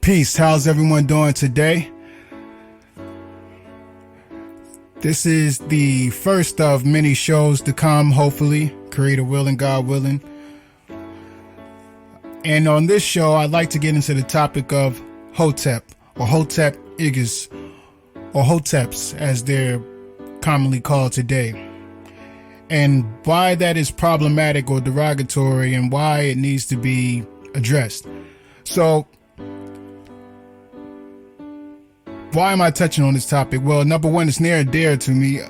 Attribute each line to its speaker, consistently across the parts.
Speaker 1: Peace. How's everyone doing today? This is the first of many shows to come, hopefully, Creator willing, God willing. And on this show, I'd like to get into the topic of Hotep, or Hotep Igas, or Hoteps, as they're commonly called today, and why that is problematic or derogatory and why it needs to be addressed. So, why am I touching on this topic? Well, number one, it's near and dear to me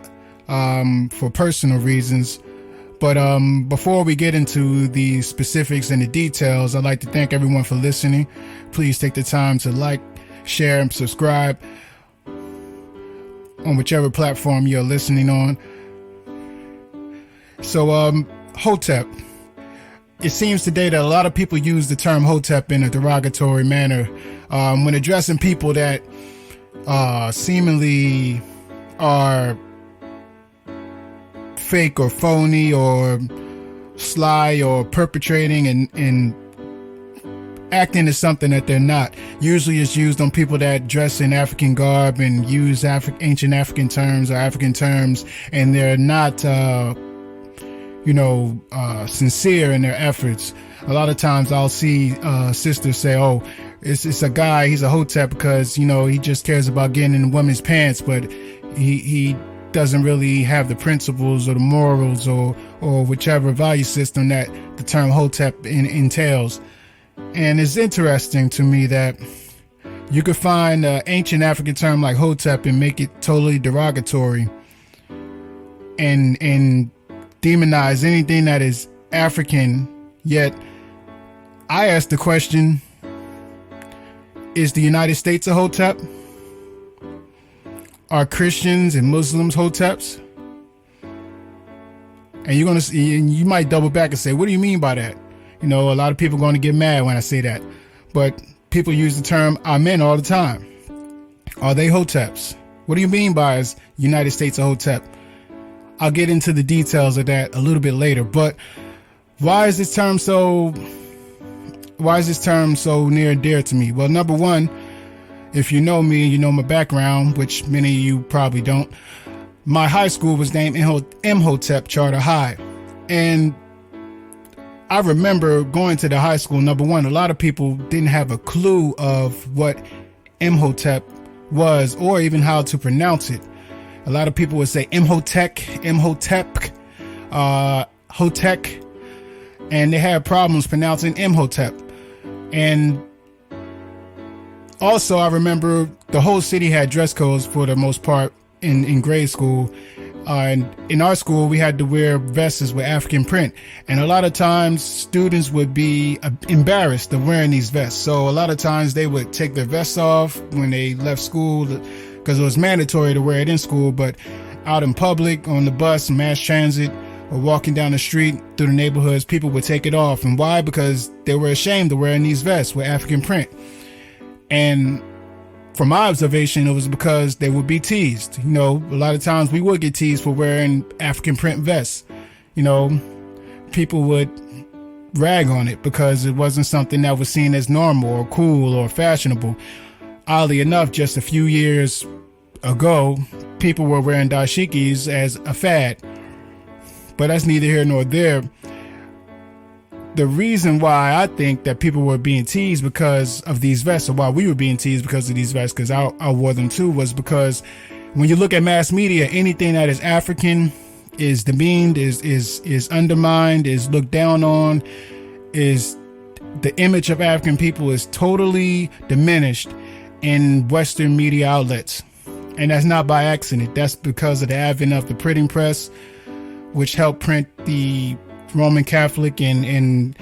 Speaker 1: for personal reasons. But before we get into the specifics and the details, I'd like to thank everyone for listening. Please take the time to like, share, and subscribe on whichever platform you're listening on. So, Hotep. It seems today that a lot of people use the term Hotep in a derogatory manner when addressing people that seemingly are fake or phony or sly or perpetrating and acting as something that they're not. Usually it's used on people that dress in African garb and use ancient African terms or African terms, and they're not sincere in their efforts. A lot of times I'll see sisters say, oh, it's a guy, he's a Hotep because, he just cares about getting in women's pants, but he doesn't really have the principles or the morals or whichever value system that the term Hotep entails. And it's interesting to me that you could find an ancient African term like Hotep and make it totally derogatory and demonize anything that is African. Yet I ask the question, is the United States a Hotep? Are Christians and Muslims Hoteps? And you're gonna see, and you might double back and say, what do you mean by that? A lot of people are going to get mad when I say that, but people use the term amen all the time. Are they Hoteps? What do you mean by is United States a Hotep? I'll get into the details of that a little bit later, but why is this term so near and dear to me? Well, number one, if you know me and you know my background, which many of you probably don't, my high school was named Imhotep Charter High. And I remember going to the high school, number one, a lot of people didn't have a clue of what Imhotep was or even how to pronounce it. A lot of people would say Imhotep, Hotek, and they had problems pronouncing Imhotep. And also, I remember the whole city had dress codes for the most part in grade school. And in our school, we had to wear vests with African print. And a lot of times, students would be embarrassed of wearing these vests. So a lot of times, they would take their vests off when they left school because it was mandatory to wear it in school. But out in public, on the bus, mass transit, or walking down the street through the neighborhoods, people would take it off. And why? Because they were ashamed of wearing these vests with African print. And from my observation, it was because they would be teased. A lot of times we would get teased for wearing African print vests. People would rag on it because it wasn't something that was seen as normal or cool or fashionable. Oddly enough, just a few years ago, people were wearing dashikis as a fad. But that's neither here nor there. The reason why I think that people were being teased because of these vests, or why we were being teased because of these vests, because I wore them too, was because when you look at mass media, anything that is African is demeaned, is undermined, is looked down on, is the image of African people is totally diminished in Western media outlets. And that's not by accident. That's because of the advent of the printing press, which helped print the Roman Catholic and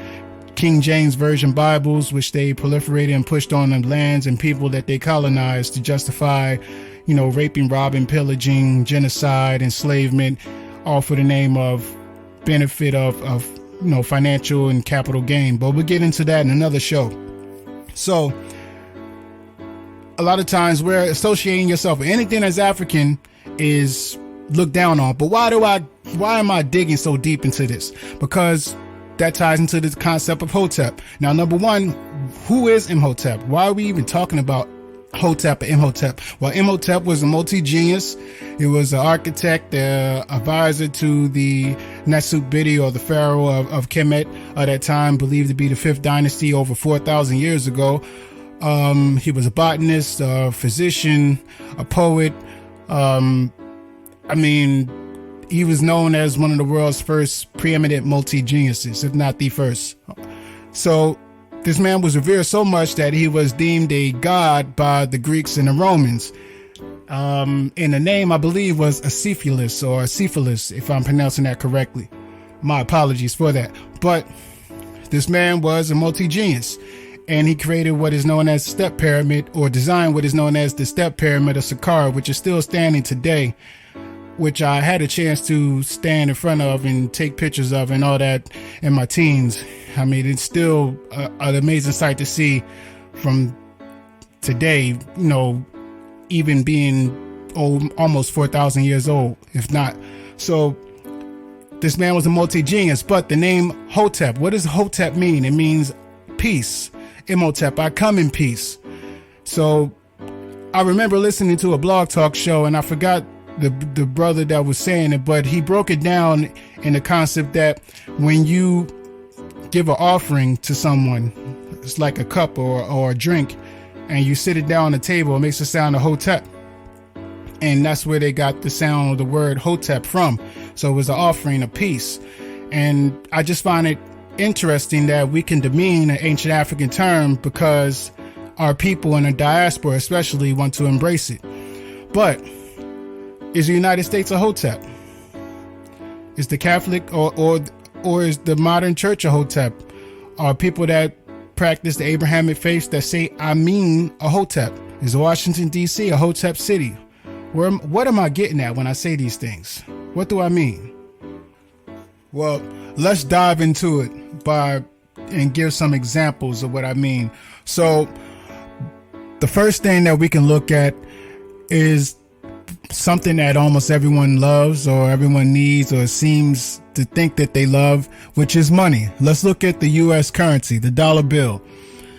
Speaker 1: King James Version Bibles, which they proliferated and pushed on the lands and people that they colonized to justify, raping, robbing, pillaging, genocide, enslavement, all for the name of benefit of financial and capital gain. But we'll get into that in another show. So a lot of times we're associating yourself with anything that's African is looked down on. But why am I digging so deep into this? Because that ties into the concept of Hotep. Now, number one, who is Imhotep? Why are we even talking about Hotep or Imhotep? Well, Imhotep was a multi-genius. He was an architect, advisor to the Nesubiti, or the pharaoh of Kemet at that time, believed to be the 5th dynasty over 4,000 years ago. He was a botanist, a physician, a poet. He was known as one of the world's first preeminent multi-geniuses, if not the first. So this man was revered so much that he was deemed a god by the Greeks and the Romans. And the name, I believe, was Acephalus, or Cephalus, if I'm pronouncing that correctly. My apologies for that. But this man was a multi-genius, and he created what is known as step pyramid, or designed what is known as the step pyramid of Saqqara, which is still standing today, which I had a chance to stand in front of and take pictures of and all that in my teens. I mean, it's still an amazing sight to see from today, even being almost 4,000 years old, if not. So this man was a multi-genius, but the name Hotep, what does Hotep mean? It means peace. Imhotep, I come in peace. So I remember listening to a blog talk show, and I forgot the brother that was saying it, but he broke it down in the concept that when you give an offering to someone, it's like a cup or a drink, and you sit it down on the table, it makes the sound of Hotep. And that's where they got the sound of the word Hotep from. So it was an offering of peace. And I just find it interesting that we can demean an ancient African term because our people in the diaspora especially want to embrace it. But is the United States a Hotep? Is the Catholic or is the modern church a Hotep? Are people that practice the Abrahamic faith that say, I mean a Hotep? Is Washington, D.C. a Hotep city? What am I getting at when I say these things? What do I mean? Well, let's dive into it and give some examples of what I mean. So the first thing that we can look at is something that almost everyone loves or everyone needs or seems to think that they love, which is money. Let's look at the U.S. currency, the dollar bill.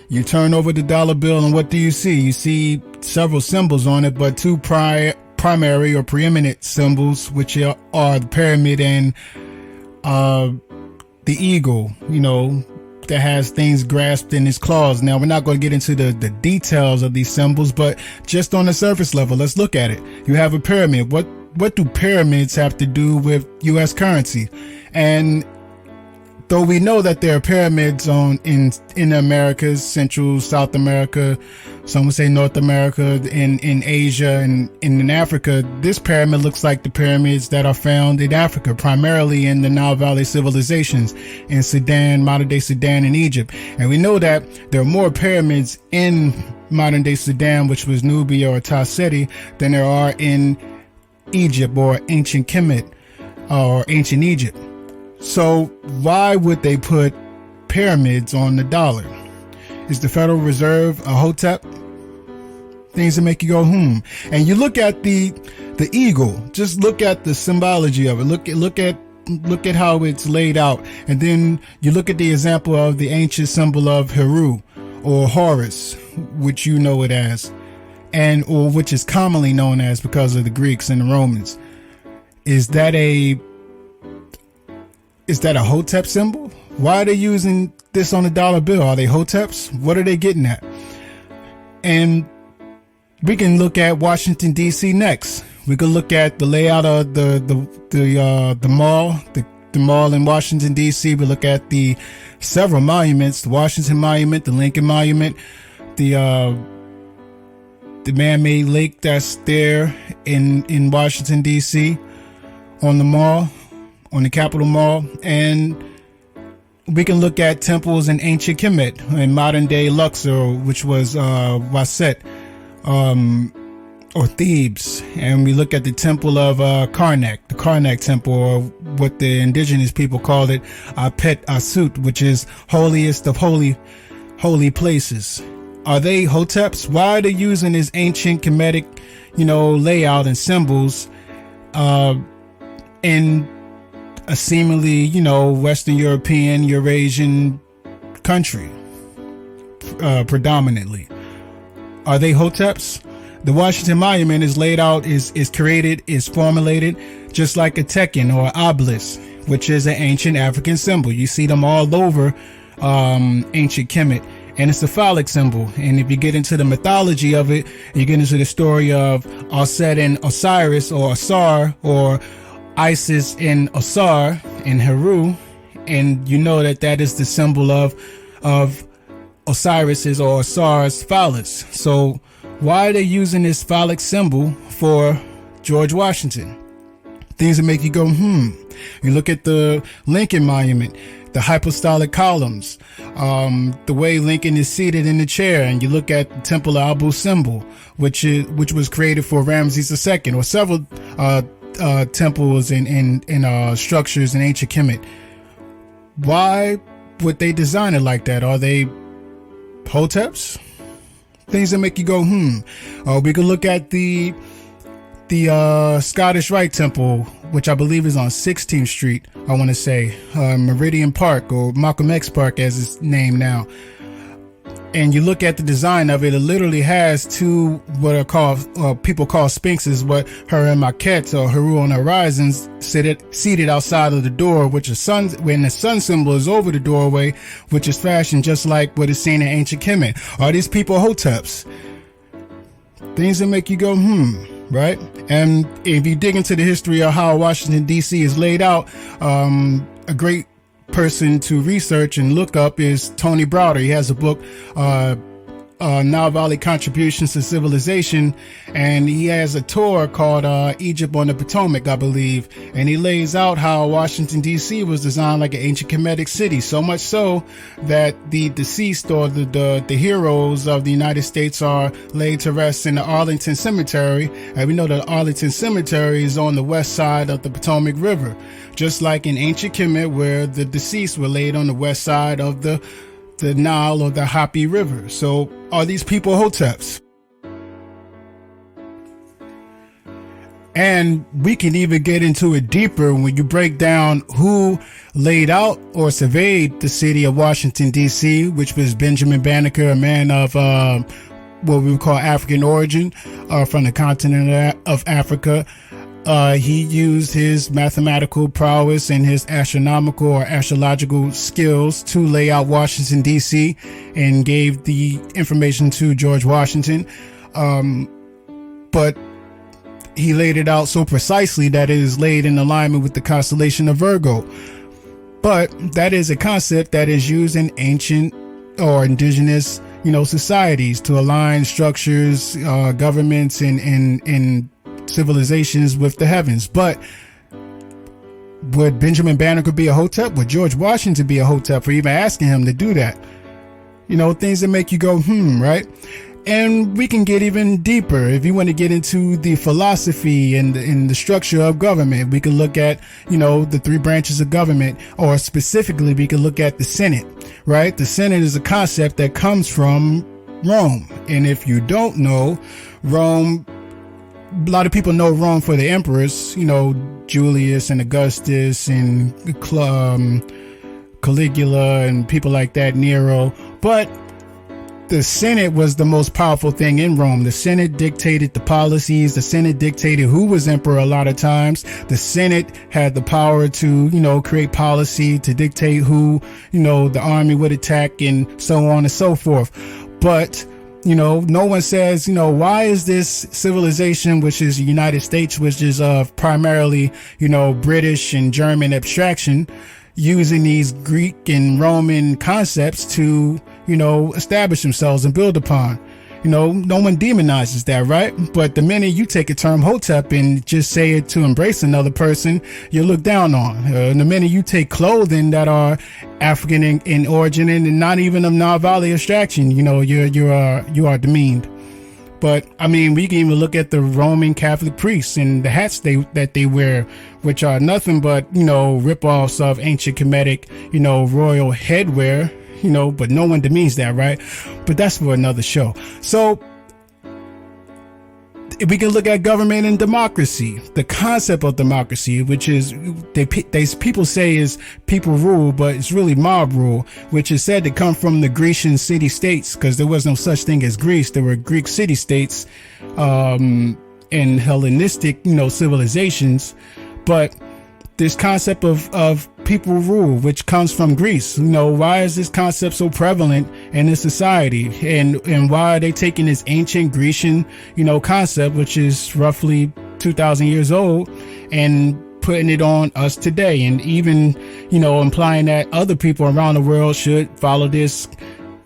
Speaker 1: You turn over the dollar bill and what do you see? You see several symbols on it, but two primary or preeminent symbols, which are the pyramid and the eagle, that has things grasped in its claws. Now, we're not going to get into the details of these symbols, but just on the surface level, let's look at it. You have a pyramid. What do pyramids have to do with U.S. currency? And though we know that there are pyramids in the Americas, Central, South America, some would say North America, in Asia, and in Africa, this pyramid looks like the pyramids that are found in Africa, primarily in the Nile Valley civilizations, in Sudan, modern day Sudan, and Egypt. And we know that there are more pyramids in modern day Sudan, which was Nubia or Ta-Seti, than there are in Egypt or ancient Kemet or ancient Egypt. So why would they put pyramids on the dollar? Is the Federal Reserve a Hotep? Things that make you go, And you look at the eagle, just look at the symbology of it. Look at how it's laid out. And then you look at the example of the ancient symbol of Heru or Horus, which you know it as, or which is commonly known as because of the Greeks and the Romans. Is that a Hotep symbol? Why are they using this on the dollar bill? Are they Hoteps? What are they getting at? And we can look at Washington, D.C. next. We can look at the layout of the mall, the mall in Washington, D.C. We look at the several monuments, the Washington Monument, the Lincoln Monument, the man-made lake that's there in Washington, D.C. on the mall, on the Capitol Mall. And we can look at temples in ancient Kemet and modern day Luxor, which was Waset, or Thebes. And we look at the temple of Karnak, the Karnak temple, or what the indigenous people called it, Apet Asut, which is holiest of holy places. Are they Hoteps? Why are they using this ancient Kemetic, layout and symbols? And a seemingly, Western European, Eurasian country, predominantly. Are they Hoteps? The Washington Monument is laid out, is created, is formulated just like a Tekken or obelisk, which is an ancient African symbol. You see them all over ancient Kemet, and it's a phallic symbol. And if you get into the mythology of it, you get into the story of Aset and Osiris, or Asar, or Isis and Osar and Heru, and you know that is the symbol of Osiris's or Asar's phallus. So why are they using this phallic symbol for George Washington? Things that make you go, You look at the Lincoln Monument, the hypostolic columns, the way Lincoln is seated in the chair, and you look at the Temple of Abu Simbel, which was created for Ramses II, or several temples and structures in ancient Kemet. Why would they design it like that? Are they Hoteps? Things that make you go, We could look at the Scottish Rite Temple, which I believe is on 16th Street, I want to say, Meridian Park, or Malcolm X Park as it's named now. And you look at the design of it, it literally has two what are called, people call sphinxes, what Hermes maquettes or Heru on the horizons, seated outside of the door, which is when the sun symbol is over the doorway, which is fashioned just like what is seen in ancient Kemet. Are these people Hoteps? Things that make you go, right? And if you dig into the history of how Washington, D.C. is laid out, a great person to research and look up is Tony Browder. He has a book, Nile Valley Contributions to Civilization, and he has a tour called Egypt on the Potomac, I believe, and he lays out how Washington, D.C. was designed like an ancient Kemetic city, so much so that the deceased or the heroes of the United States are laid to rest in the Arlington Cemetery, and we know that Arlington Cemetery is on the west side of the Potomac River, just like in ancient Kemet, where the deceased were laid on the west side of the Nile or the Happy River. So are these people Hoteps? And we can even get into it deeper when you break down who laid out or surveyed the city of Washington, D.C., which was Benjamin Banneker, a man of what we would call African origin, from the continent of Africa. He used his mathematical prowess and his astronomical or astrological skills to lay out Washington, D.C. and gave the information to George Washington. But he laid it out so precisely that it is laid in alignment with the constellation of Virgo. But that is a concept that is used in ancient or indigenous, societies to align structures, governments, and civilizations with the heavens. But would Benjamin Banneker be a Hotep? Would George Washington be a Hotep for even asking him to do that? Things that make you go, right? And we can get even deeper. If you want to get into the philosophy and the structure of government, we can look at, the three branches of government, or specifically we can look at the Senate, right? The Senate is a concept that comes from Rome. And if you don't know, Rome, a lot of people know Rome for the emperors, Julius and Augustus and Caligula and people like that, Nero. But the Senate was the most powerful thing in Rome. The Senate dictated the policies. The Senate dictated who was emperor a lot of times. The Senate had the power to, create policy, to dictate who, the army would attack, and so on and so forth. But no one says, why is this civilization, which is the United States, which is primarily, British and German abstraction, using these Greek and Roman concepts to, establish themselves and build upon. No one demonizes that, right? But the minute you take a term Hotep and just say it to embrace another person, you're looked down on. The minute you take clothing that are African in origin and not even of Nile Valley abstraction, you are demeaned. But I mean, we can even look at the Roman Catholic priests and the hats that they wear, which are nothing but, rip-offs of ancient Kemetic, royal headwear, but no one demeans that, right? But that's for another show. So We can look at government and democracy, the concept of democracy, which is people say is people rule, but it's really mob rule, which is said to come from the Grecian city states, because there was no such thing as Greece. There were Greek city states, and Hellenistic, civilizations, but this concept of people rule, which comes from Greece. Why is this concept so prevalent in this society? And why are they taking this ancient Grecian, concept, which is roughly 2,000 years old, and putting it on us today? And even, implying that other people around the world should follow this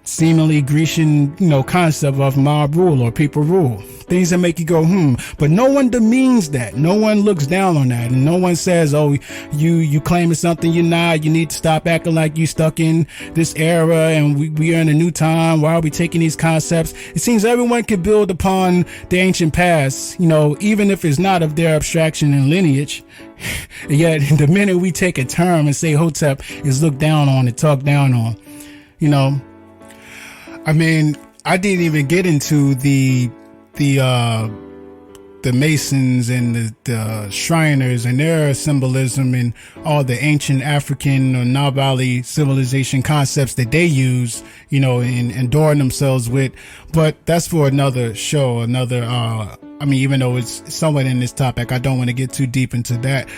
Speaker 1: seemingly Grecian, concept of mob rule or people rule. Things that make you go, but no one demeans that. No one looks down on that. And no one says, oh, you claiming something you're not. You need to stop acting like you stuck in this era and we are in a new time. Why are we taking these concepts? It seems everyone can build upon the ancient past, even if it's not of their abstraction and lineage. Yet the minute we take a term and say Hotep is looked down on and talked down on, I mean, I didn't even get into the Masons and the Shriners and their symbolism and all the ancient African or Nile Valley civilization concepts that they use, and adorn themselves with. But that's for another show, even though it's somewhat in this topic, I don't want to get too deep into that.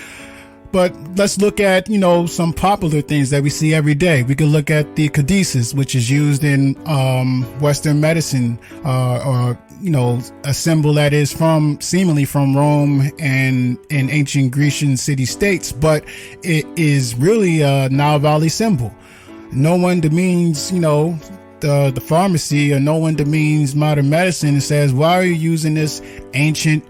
Speaker 1: But let's look at, some popular things that we see every day. We can look at the caduceus, which is used in Western medicine, or a symbol that is seemingly from Rome and ancient Grecian city-states, but it is really a Nile Valley symbol. No one demeans, the pharmacy, or no one demeans modern medicine and says, why are you using this ancient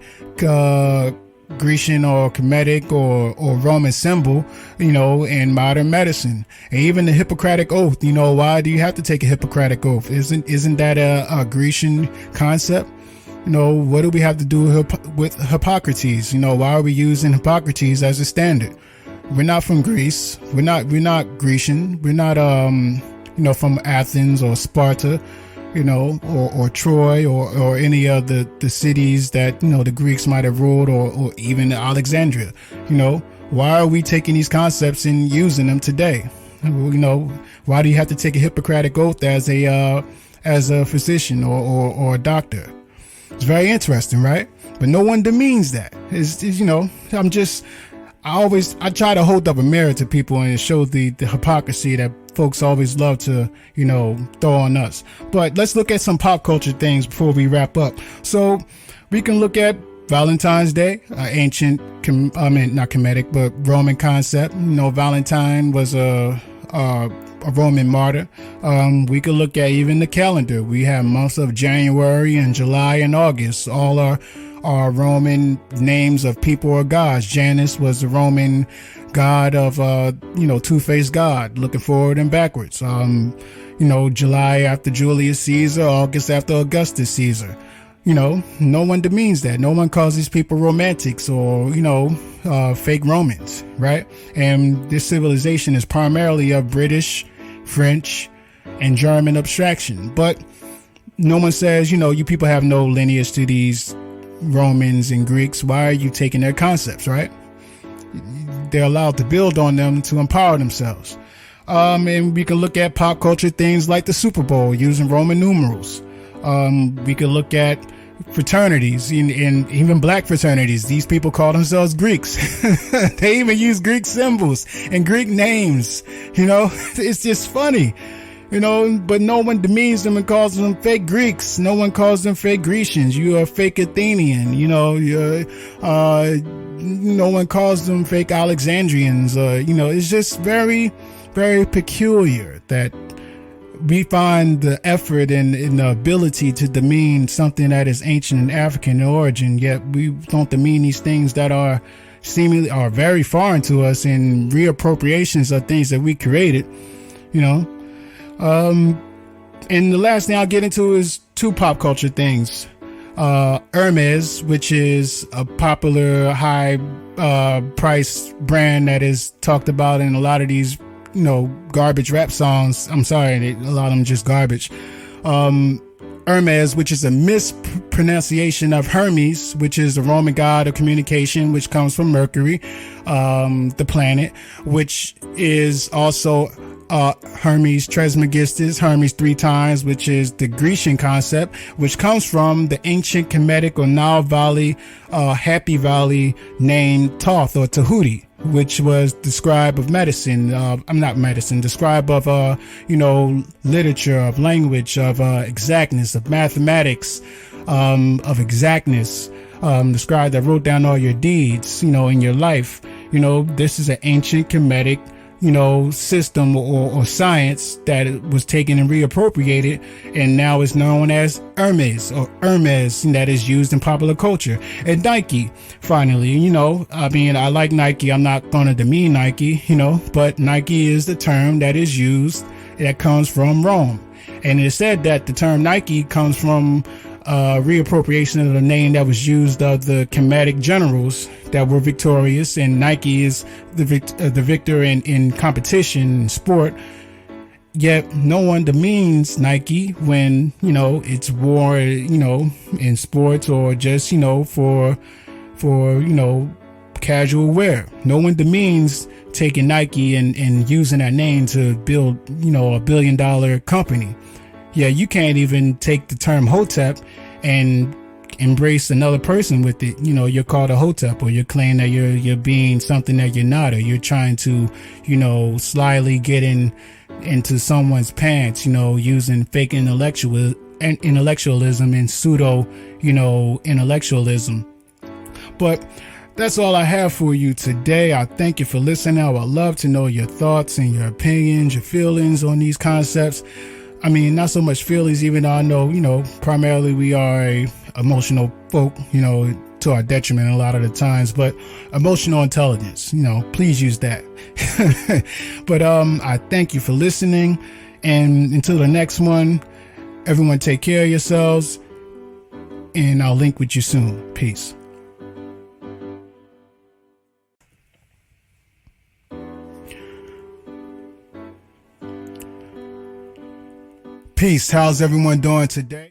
Speaker 1: Grecian or Kemetic or Roman symbol, in modern medicine? And even the Hippocratic Oath, why do you have to take a Hippocratic Oath? Isn't that a Grecian concept? What do we have to do with Hippocrates? Why are we using Hippocrates as a standard? We're not from Greece. We're not Grecian. We're not, from Athens or Sparta, or Troy or any of the cities that, the Greeks might have ruled, or even Alexandria. Why are we taking these concepts and using them today? Why do you have to take a Hippocratic Oath as a physician or a doctor? It's very interesting, right? But no one demeans that. I try to hold up a mirror to people and show the hypocrisy that folks always love to, throw on us. But let's look at some pop culture things before we wrap up. So we can look at Valentine's Day, ancient, not Kemetic, but Roman concept. Valentine was a Roman martyr. We could look at even the calendar. We have months of January and July and August. All are Roman names of people or gods. Janus was the Roman god of, two-faced god, looking forward and backwards. July after Julius Caesar, August after Augustus Caesar. No one demeans that. No one calls these people romantics or, fake Romans, right? And this civilization is primarily of British, French, and German abstraction. But no one says, you people have no lineage to these Romans and Greeks. Why are you taking their concepts, right? They're allowed to build on them to empower themselves. And we can look at pop culture things like the Super Bowl using Roman numerals. We could look at fraternities and even black fraternities. These people call themselves Greeks. They even use Greek symbols and Greek names. It's just funny. But no one demeans them and calls them fake Greeks. No one calls them fake Grecians. You are fake Athenian. No one calls them fake Alexandrians. It's just very, very peculiar that we find the effort and the ability to demean something that is ancient and African in origin, yet we don't demean these things that are seemingly are very foreign to us and reappropriations of things that we created, And the last thing I'll get into is two pop culture things. Hermes, which is a popular high price brand that is talked about in a lot of these garbage rap songs. I'm sorry, a lot of them just garbage. Hermes, which is a pronunciation of Hermes, which is the Roman god of communication, which comes from Mercury, the planet, which is also Hermes Trismegistus, Hermes 3 times, which is the Grecian concept, which comes from the ancient Kemetic or Nile Valley, Happy Valley named Thoth or Tahuti, which was the scribe of medicine. I'm not medicine, the scribe of, literature, of language, of exactness, of mathematics, of exactness. The scribe that wrote down all your deeds, in your life. This is an ancient Kemetic system or science that was taken and reappropriated and now is known as Hermes or Hermes, that is used in popular culture. And Nike, finally, I like Nike. I'm not going to demean Nike, but Nike is the term that is used that comes from Rome. And it said that the term Nike comes from reappropriation of the name that was used of the Kemetic generals that were victorious, and Nike is the victor in competition and sport. Yet no one demeans Nike when it's war, in sports or just for casual wear. No one demeans taking Nike and using that name to build a $1 billion company. Yeah, you can't even take the term Hotep and embrace another person with it. You're called a Hotep, or you're claiming that you're being something that you're not, or you're trying to, slyly get into someone's pants, using fake intellectualism and pseudo, intellectualism. But that's all I have for you today. I thank you for listening. I would love to know your thoughts and your opinions, your feelings on these concepts. I mean, not so much feelings, even though I know, primarily we are a emotional folk, to our detriment a lot of the times, but emotional intelligence, please use that. But I thank you for listening. And until the next one, everyone take care of yourselves, and I'll link with you soon. Peace. Peace. How's everyone doing today?